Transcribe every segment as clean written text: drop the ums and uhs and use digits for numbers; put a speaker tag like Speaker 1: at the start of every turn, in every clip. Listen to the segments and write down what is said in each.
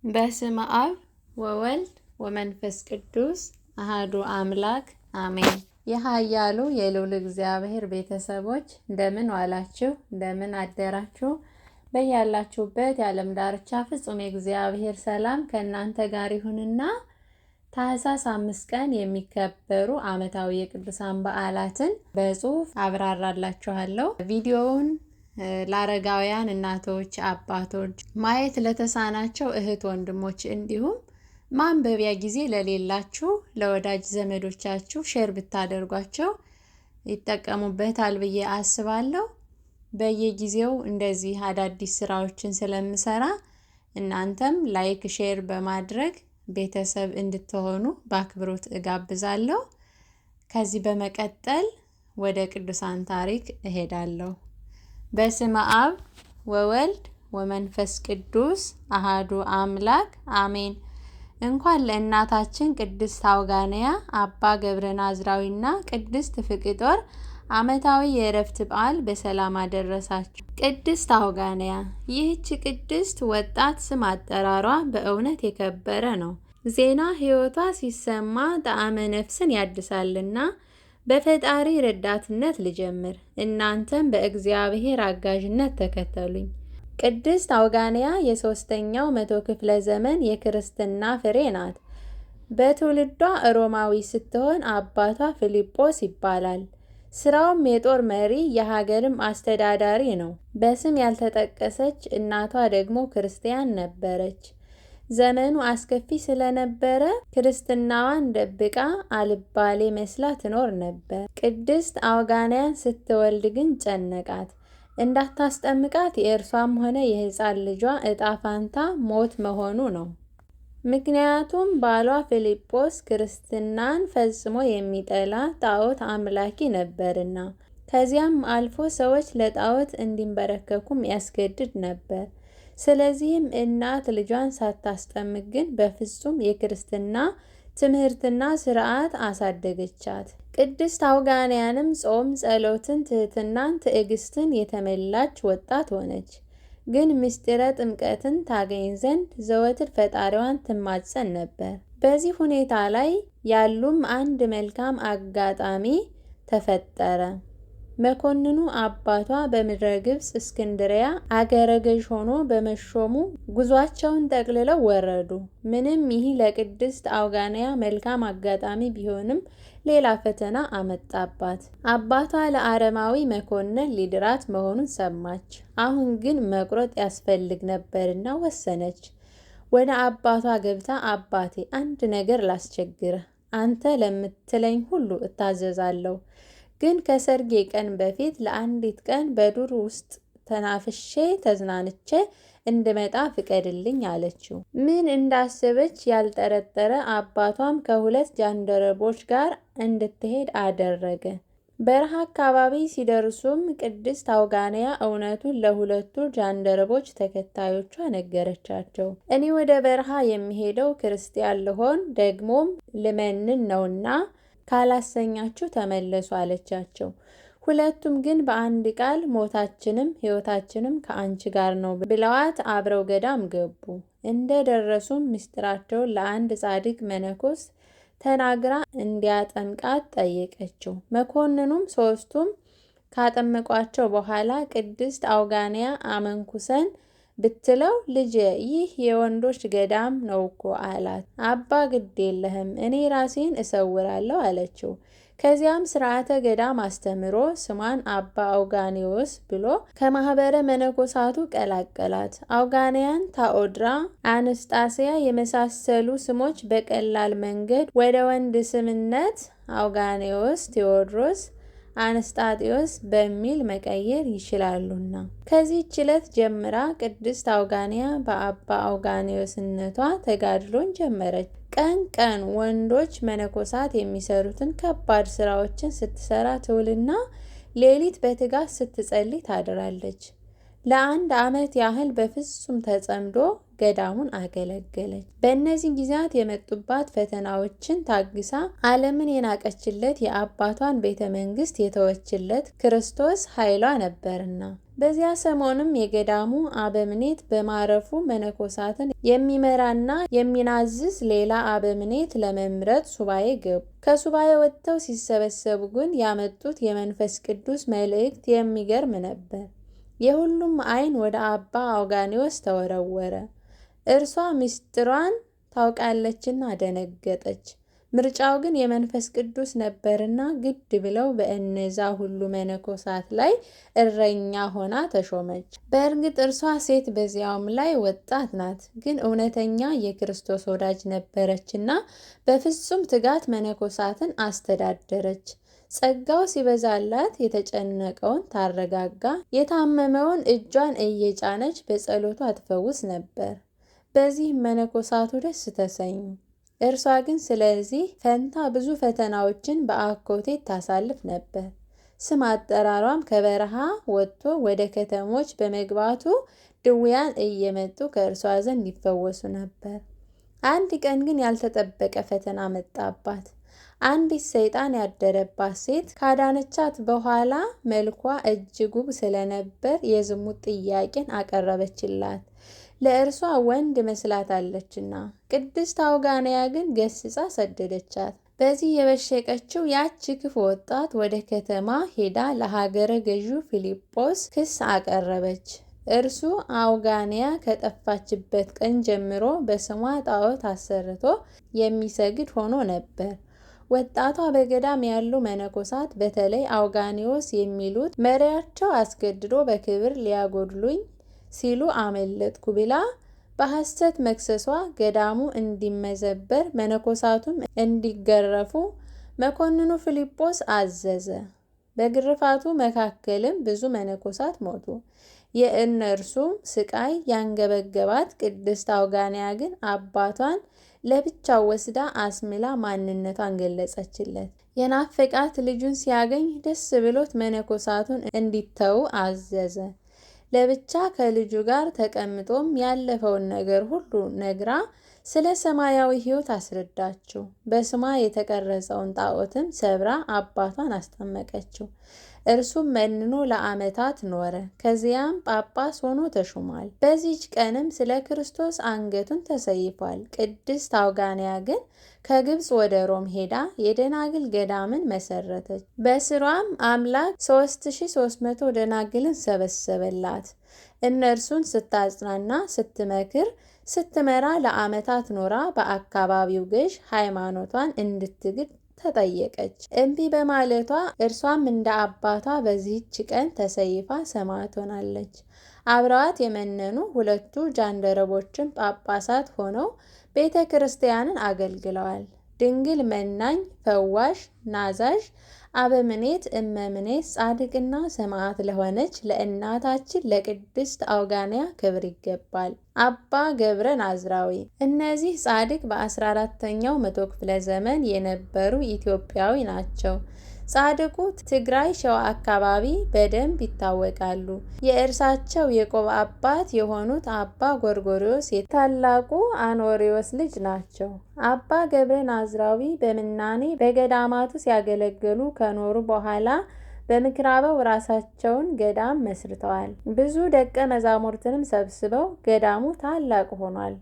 Speaker 1: በስመ አብ ወወልድ ወመንፈስ ቅዱስ አሐዱ አምላክ አሜን። የኃያሉ የልዑል እግዚአብሔር ቤተሰቦች እንደምን ዋላችሁ? እንደምን አደራችሁ? በያላችሁበት የዓለም ዳርቻ ፍጹም የእግዚአብሔር ሰላም ከእናንተ ጋር ይሁንና ታኅሳስ 5 ቀን የሚከበሩ ዓመታዊ የቅዱሳን በዓላትን በጽሑፍ አብራራላችኋለሁ። ቪዲዮውን ለአረጋውያን እናቶች፣ አባቶች፣ ማየት ለተሳናቸው እህት ወንድሞች፣ እንዲሁም ማንበቢያ ጊዜ ለሌላችሁ ለወዳጅ ዘመዶቻችሁ ሼር ብታደርጓቸው ይጠቀሙበታል ብዬ አስባለሁ። በየጊዜው እንደዚህ አዳዲስ ስራዎችን ስለምሰራ እናንተም ላይክ ሼር በማድረግ ቤተሰብ እንድትሆኑ በአክብሮት እጋብዛለሁ። ከዚህ በመቀጠል ወደ ቅዱሳን ታሪክ እሄዳለሁ። በስመ አብ ወወልድ ወመንፈስ ቅዱስ አሐዱ አምላክ አሜን። እንኳን ለእናታችን ቅድስት አውጋንያ አባ ገብረ ናዝራዊና ቅድስት ፍቅጦር ዓመታዊ የዕረፍት በዓል በሰላም አደረሳችሁ። ቅድስት አውጋንያ ይህች ቅድስት ወጣት ስም አጠራሯ በእውነት የከበረ ነው። ዜና ሕይወቷ ሲሰማ ጣዕመ ነፍስን ያድሳልና በፈጣሪ ረዳትነት ልጀምር፣ እናንተም በእግዚአብሔር አጋዥነት ተከተሉኝ። ቅድስት አውጋንያ የ3ኛው መቶ ክፍለ ዘመን የክርስትና ፍሬ ናት። በትውልዷ ሮማዊ ስትሆን አባቷ ፊልጶስ ይባላል። ስራውም የጦር መሪ የሀገርም አስተዳዳሪ ነው። በስም ያልተጠቀሰች እናቷ ደግሞ ክርስቲያን ነበረች። ዘመኑ አስከፊ ስለነበረ ክርስትናዋን ደብቃ አልባሌ መስላ ትኖር ነበር። ቅድስት አውጋንያን ስትወልድ ግን ጨነቃት። እንዳታስጠምቃት የእርሷም ሆነ የሕፃን ልጇ እጣ ፋንታ ሞት መሆኑ ነው። ምክንያቱም ባሏ ፊልጶስ ክርስትናን ፈጽሞ የሚጠላ ጣዖት አምላኪ ነበርና፣ ከዚያም አልፎ ሰዎች ለጣዖት እንዲንበረከኩም ያስገድድ ነበር። ስለዚህም እናት ልጇን ሳታስጠምቅ ግን በፍጹም የክርስትና ትምህርትና ስርዓት አሳደገቻት። ቅድስት አውጋንያንም ጾም፣ ጸሎትን፣ ትህትናን፣ ትዕግስትን የተመላች ወጣት ሆነች። ግን ምስጢረ ጥምቀትን ታገኝ ዘንድ ዘወትር ፈጣሪዋን ትማጸን ነበር። በዚህ ሁኔታ ላይ ያሉም አንድ መልካም አጋጣሚ ተፈጠረ። መኮንኑ አባቷ በምድረ ግብጽ እስክንድሪያ አገረ ገዥ ሆኖ በመሾሙ ጉዟቸውን ጠቅልለው ወረዱ። ምንም ይህ ለቅድስት አውጋንያ መልካም አጋጣሚ ቢሆንም ሌላ ፈተና አመጣባት። አባቷ ለአረማዊ መኮንን ሊድራት መሆኑን ሰማች። አሁን ግን መቁረጥ ያስፈልግ ነበርና ወሰነች። ወደ አባቷ ገብታ አባቴ አንድ ነገር ላስቸግርህ፣ አንተ ለምትለኝ ሁሉ እታዘዛለሁ፣ ግን ከሰርጌ ቀን በፊት ለአንዲት ቀን በዱር ውስጥ ተናፍሼ ተዝናንቼ እንድመጣ ፍቀድልኝ አለችው። ምን እንዳሰበች ያልጠረጠረ አባቷም ከ2 ጃንደረቦች ጋር እንድትሄድ አደረገ። በረሃ አካባቢ ሲደርሱም ቅድስት አውጋንያ እውነቱን ለ2ቱ ጃንደረቦች ተከታዮቿ ነገረቻቸው። እኔ ወደ በረሃ የሚሄደው ክርስቲያን ልሆን ደግሞም ልመንን ነውና ካላሰኛችሁ ተመለሱ አለቻቸው። ሁለቱም ግን በአንድ ቃል ሞታችንም ሕይወታችንም ከአንቺ ጋር ነው ብለዋት አብረው ገዳም ገቡ። እንደደረሱም ምስጢራቸውን ለአንድ ጻድቅ መነኮስ ተናግራ እንዲያጠምቃት ጠየቀችው። መኮንኑም 3ቱም ካጠመቋቸው በኋላ ቅድስት አውጋንያ አመንኩሰን ብትለው ልጄ ይህ የወንዶች ገዳም ነው እኮ አላት። አባ ግድ የለህም እኔ ራሴን እሰውራለሁ አለችው። ከዚያም ስርዓተ ገዳም አስተምሮ ስሟን አባ አውጋኔዎስ ብሎ ከማህበረ መነኮሳቱ ቀላቀላት። አውጋንያን ታኦድራ፣ አነስጣስያ የመሳሰሉ ስሞች በቀላል መንገድ ወደ ወንድ ስምነት አውጋኔዎስ፣ ቴዎድሮስ፣ አነስጣጢዮስ በሚል መቀየር ይችላሉና። ከዚህች ዕለት ጀምራ ቅድስት አውጋንያ በአባ አውጋኔዎስነቷ ተጋድሎን ጀመረች። ቀን ቀን ወንዶች መነኮሳት የሚሰሩትን ከባድ ስራዎችን ስትሰራ ትውልና ሌሊት በትጋት ስትጸልይ ታድራለች። ለ1 ዓመት ያህል በፍጹም ተጸምዶ ገዳሙን አገለገለች። በእነዚህ ጊዜያት የመጡባት ፈተናዎችን ታግሳ ዓለምን የናቀችለት የአባቷን ቤተ መንግስት የተወችለት ክርስቶስ ኃይሏ ነበርና። በዚያ ሰሞንም የገዳሙ አበምኔት በማረፉ መነኮሳትን የሚመራና የሚናዝዝ ሌላ አበምኔት ለመምረጥ ሱባኤ ገቡ። ከሱባኤ ወጥተው ሲሰበሰቡ ግን ያመጡት የመንፈስ ቅዱስ መልእክት የሚገርም ነበር። የሁሉም ዓይን ወደ አባ አውጋኔዎስ ተወረወረ። እርሷ ምስጢሯን ታውቃለችና ደነገጠች። ምርጫው ግን የመንፈስ ቅዱስ ነበርና ግድ ብለው በእነዛ ሁሉ መነኮሳት ላይ እረኛ ሆና ተሾመች። በእርግጥ እርሷ ሴት በዚያውም ላይ ወጣት ናት፣ ግን እውነተኛ የክርስቶስ ወዳጅ ነበረችና በፍጹም ትጋት መነኮሳትን አስተዳደረች። ጸጋው ሲበዛላት የተጨነቀውን ታረጋጋ፣ የታመመውን እጇን እየጫነች በጸሎቷ ትፈውስ ነበር። በዚህ መነኮሳቱ ደስ ተሰኙ። እርሷ ግን ስለዚህ ፈንታ ብዙ ፈተናዎችን በአኮቴት ታሳልፍ ነበር። ስም አጠራሯም ከበረሃ ወጥቶ ወደ ከተሞች በመግባቱ ድውያን እየመጡ ከእርሷ ዘንድ ይፈወሱ ነበር። አንድ ቀን ግን ያልተጠበቀ ፈተና መጣባት። አንዲት ሰይጣን ያደረባት ሴት ካዳነቻት በኋላ መልኳ እጅግ ውብ ስለነበር የዝሙት ጥያቄን አቀረበችላት። ለእርሷ ወንድ መስላታለችና። ቅድስት አውጋንያ ግን ገስጻ ሰደደቻት። በዚህ የበሸቀችው ያቺ ክፉ ወጣት ወደ ከተማ ሄዳ ለሀገረ ገዢው ፊልጶስ ክስ አቀረበች። እርሱ አውጋንያ ከጠፋችበት ቀን ጀምሮ በስሟ ጣዖት አሰርቶ የሚሰግድ ሆኖ ነበር። ወጣቷ በገዳም ያሉ መነኮሳት በተለይ አውጋኔዎስ የሚሉት መሪያቸው አስገድዶ በክብር ሊያጎድሉኝ ሲሉ አመለጥኩ ብላ በሐሰት መክሰሷ ገዳሙ እንዲመዘበር መነኮሳቱም እንዲገረፉ መኮንኑ ፊልጶስ አዘዘ። በግርፋቱ መካከልም ብዙ መነኮሳት ሞቱ። የእነርሱም ስቃይ ያንገበገባት ቅድስት አውጋንያ ግን አባቷን ለብቻው ወስዳ አስምላ ማንነቷን ገለጸችለት። የናፈቃት ልጁን ሲያገኝ ደስ ብሎት መነኮሳቱን እንዲተው አዘዘ። ለብቻ ከልጁ ጋር ተቀምጦም ያለፈውን ነገር ሁሉ ነግራ ስለ ሰማያዊ ሕይወት አስረዳችው። በስሟ የተቀረጸውን ጣዖትም ሰብራ አባቷን አስጠመቀችው። እርሱም መንኖ ለዓመታት ኖረ። ከዚያም ጳጳስ ሆኖ ተሹሟል። በዚች ቀንም ስለ ክርስቶስ አንገቱን ተሰይፏል። ቅድስት አውጋንያ ግን ከግብፅ ወደ ሮም ሄዳ የደናግል ገዳምን መሰረተች። በስሯም አምላክ 3300 ደናግልን ሰበሰበላት። እነርሱን ስታጽናና፣ ስትመክር፣ ስትመራ ለዓመታት ኖራ በአካባቢው ገዥ ሃይማኖቷን እንድትግድ ተጠየቀች። እምቢ በማለቷ እርሷም እንደ አባቷ በዚህች ቀን ተሰይፋ ሰማዕት ሆናለች። አብረዋት የመነኑ ሁለቱ ጃንደረቦችም ጳጳሳት ሆነው ቤተ ክርስቲያንን አገልግለዋል። ድንግል መናኝ፣ ፈዋሽ፣ ናዛዥ፣ አበምኔት፣ እመምኔት፣ ጻድቅና ሰማዕት ለሆነች ለእናታችን ለቅድስት አውጋንያ ክብር ይገባል። አባ ገብረ ናዝራዊ። እነዚህ ጻድቅ በ14ኛው መቶ ክፍለ ዘመን የነበሩ ኢትዮጵያዊ ናቸው። ጻድቁ ትግራይ ሸዋ አካባቢ በደንብ ይታወቃሉ። የእርሳቸው የቆብ አባት የሆኑት አባ ጎርጎርዮስ የታላቁ አኖሪዎስ ልጅ ናቸው። አባ ገብረ ናዝራዊ በምናኔ በገዳማቱ ሲያገለግሉ ከኖሩ በኋላ በምኩራበው ራሳቸውን ገዳም መስርተዋል። ብዙ ደቀ መዛሙርትንም ሰብስበው ገዳሙ ታላቅ ሆኗል።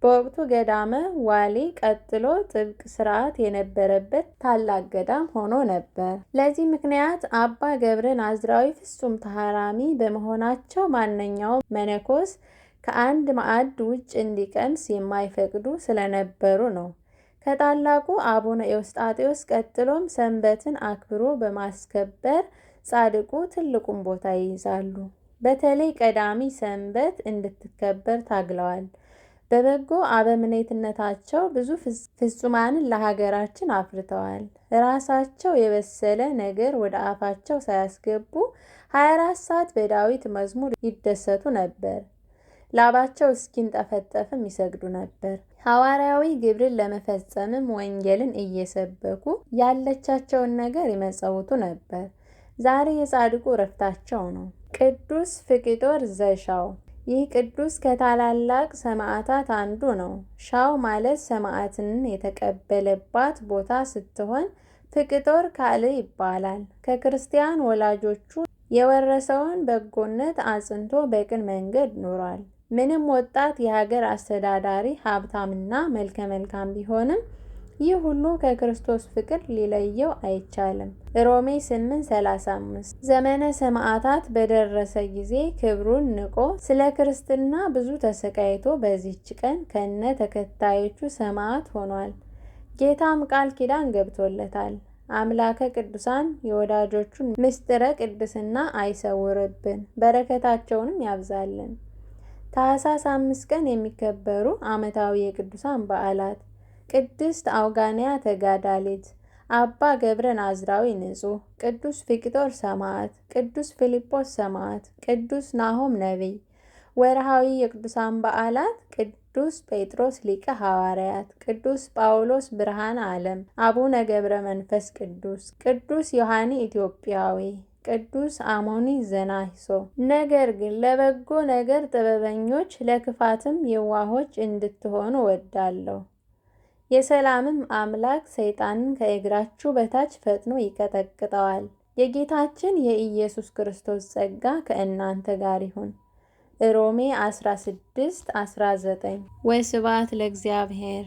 Speaker 1: በወቅቱ ገዳመ ዋሊ ቀጥሎ ጥብቅ ስርዓት የነበረበት ታላቅ ገዳም ሆኖ ነበር። ለዚህ ምክንያት አባ ገብረ ናዝራዊ ፍጹም ተሐራሚ በመሆናቸው ማንኛውም መነኮስ ከአንድ ማዕድ ውጭ እንዲቀምስ የማይፈቅዱ ስለነበሩ ነው። ከታላቁ አቡነ ኤዎስጣቴዎስ ቀጥሎም ሰንበትን አክብሮ በማስከበር ጻድቁ ትልቁን ቦታ ይይዛሉ። በተለይ ቀዳሚ ሰንበት እንድትከበር ታግለዋል። በበጎ አበምኔትነታቸው ብዙ ፍጹማንን ለሀገራችን አፍርተዋል። ራሳቸው የበሰለ ነገር ወደ አፋቸው ሳያስገቡ 24 ሰዓት በዳዊት መዝሙር ይደሰቱ ነበር። ላባቸው እስኪንጠፈጠፍም ይሰግዱ ነበር። ሐዋርያዊ ግብርን ለመፈጸምም ወንጌልን እየሰበኩ ያለቻቸውን ነገር ይመጸውቱ ነበር። ዛሬ የጻድቁ ዕረፍታቸው ነው። ቅዱስ ፍቅጦር ዘሻው ይህ ቅዱስ ከታላላቅ ሰማዕታት አንዱ ነው። ሻው ማለት ሰማዕትን የተቀበለባት ቦታ ስትሆን ፍቅጦር ካልዕ ይባላል። ከክርስቲያን ወላጆቹ የወረሰውን በጎነት አጽንቶ በቅን መንገድ ኖሯል። ምንም ወጣት የሀገር አስተዳዳሪ ሀብታምና መልከ መልካም ቢሆንም ይህ ሁሉ ከክርስቶስ ፍቅር ሊለየው አይቻልም። ሮሜ 8:35 ዘመነ ሰማዕታት በደረሰ ጊዜ ክብሩን ንቆ ስለ ክርስትና ብዙ ተሰቃይቶ በዚህች ቀን ከነ ተከታዮቹ ሰማዕት ሆኗል። ጌታም ቃል ኪዳን ገብቶለታል። አምላከ ቅዱሳን የወዳጆቹን ምስጢረ ቅድስና አይሰውርብን፣ በረከታቸውንም ያብዛልን። ታኅሳስ 5 ቀን የሚከበሩ ዓመታዊ የቅዱሳን በዓላት፦ ቅድስት አውጋንያ ተጋዳሊት፣ አባ ገብረ ናዝራዊ ንጹሕ፣ ቅዱስ ፊቅጦር ሰማዕት፣ ቅዱስ ፊልጶስ ሰማዕት፣ ቅዱስ ናሆም ነቢይ። ወርሃዊ የቅዱሳን በዓላት፦ ቅዱስ ጴጥሮስ ሊቀ ሐዋርያት፣ ቅዱስ ጳውሎስ ብርሃነ ዓለም፣ አቡነ ገብረ መንፈስ ቅዱስ፣ ቅዱስ ዮሐኒ ኢትዮጵያዊ፣ ቅዱስ አሞኒ ዘናሂሶ። ነገር ግን ለበጎ ነገር ጥበበኞች ለክፋትም የዋሆች እንድትሆኑ እወዳለሁ። የሰላምም አምላክ ሰይጣንን ከእግራችሁ በታች ፈጥኖ ይቀጠቅጠዋል። የጌታችን የኢየሱስ ክርስቶስ ጸጋ ከእናንተ ጋር ይሁን። ሮሜ 16:19 ወስብሐት ለእግዚአብሔር።